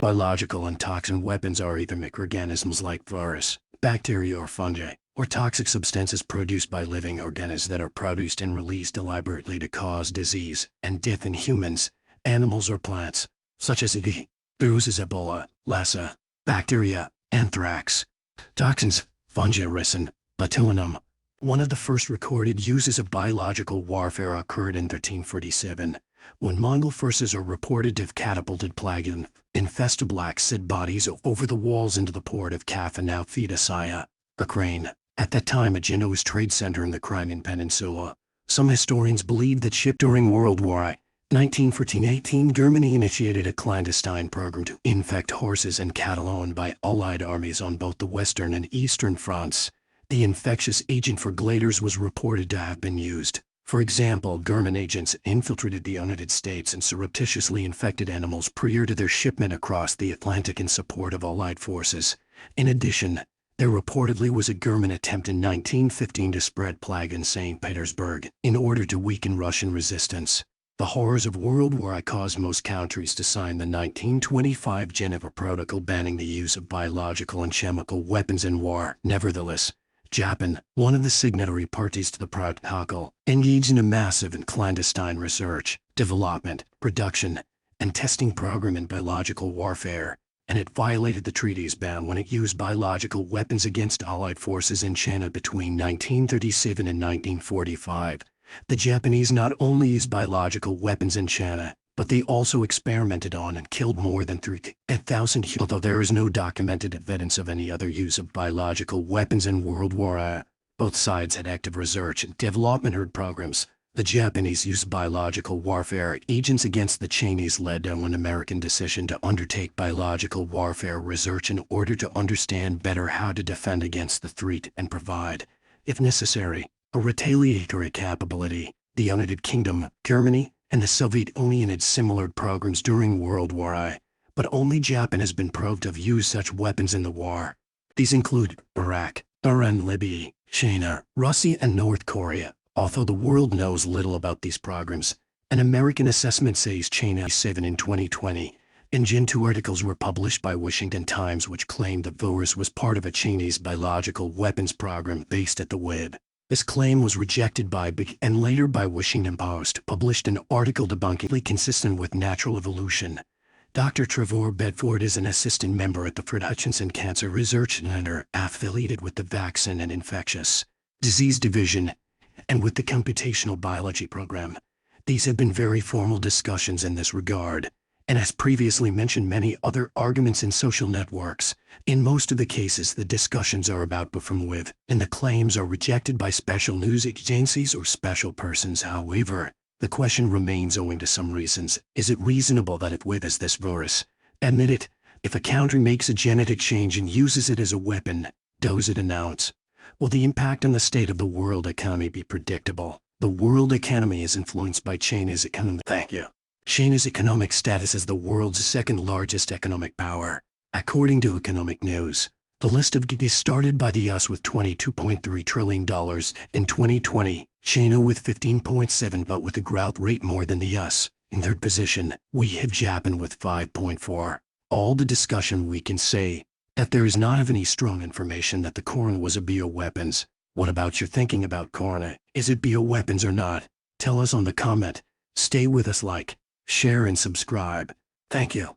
Biological and toxin weapons are either microorganisms like virus, bacteria or fungi, or toxic substances produced by living organisms that are produced and released deliberately to cause disease and death in humans, animals or plants, such as viruses, Ebola, Lassa, bacteria, anthrax. Toxins, fungi, resin, botulinum. One of the first recorded uses of biological warfare occurred in 1347, when Mongol forces are reported to have catapulted plague-infested Black Sid bodies over the walls into the port of Kaffa, now Feudossia, Ukraine. At that time a Genoese trade center in the Crimean Peninsula. Some historians believe that ship during World War I, 1914-18, Germany initiated a clandestine program to infect horses and cattle owned by Allied armies on both the western and eastern fronts. The infectious agent for gliders was reported to have been used. For example, German agents infiltrated the United States and surreptitiously infected animals prior to their shipment across the Atlantic in support of Allied forces. In addition, there reportedly was a German attempt in 1915 to spread plague in St. Petersburg in order to weaken Russian resistance. The horrors of World War I caused most countries to sign the 1925 Geneva Protocol banning the use of biological and chemical weapons in war. Nevertheless, Japan, one of the signatory parties to the protocol, engaged in a massive and clandestine research, development, production, and testing program in biological warfare, and it violated the treaty's ban when it used biological weapons against Allied forces in China between 1937 and 1945. The Japanese not only used biological weapons in China, but they also experimented on and killed more than 3,000 humans. Although there is no documented evidence of any other use of biological weapons in World War I, both sides had active research and development programs. The Japanese used biological warfare agents against the Chinese, led to an American decision to undertake biological warfare research in order to understand better how to defend against the threat and provide, if necessary, a retaliatory capability. The United Kingdom, Germany, and the Soviet Union had similar programs during World War I, but only Japan has been proved to have used such weapons in the war. These include Iraq, Iran, Libya, China, Russia, and North Korea. Although the world knows little about these programs, an American assessment says China 7 in 2020. In June, 2 articles were published by Washington Times which claimed the virus was part of a Chinese biological weapons program based at the web. This claim was rejected by Big and later by Washington Post, published an article debunking consistent with natural evolution. Dr. Trevor Bedford is an assistant member at the Fred Hutchinson Cancer Research Center, affiliated with the Vaccine and Infectious Disease Division, and with the Computational Biology Program. These have been very formal discussions in this regard, and as previously mentioned, many other arguments in social networks. In most of the cases, the discussions are about from with, and the claims are rejected by special news agencies or special persons. However, the question remains, owing to some reasons, is it reasonable that if with is this virus? Admit it, if a country makes a genetic change and uses it as a weapon, does it announce? Will the impact on the state of the world economy be predictable? The world economy is influenced by China's economy. Thank you. China's economic status as the world's second largest economic power. According to Economic News, the list of GDP started by the US with $22.3 trillion in 2020, China with 15.7 but with a growth rate more than the US. In third position, we have Japan with 5.4. All the discussion we can say that there is not of any strong information that the corona was a bioweapons. What about your thinking about corona? Is it bioweapons or not? Tell us on the comment. Stay with us, like, share and subscribe. Thank you.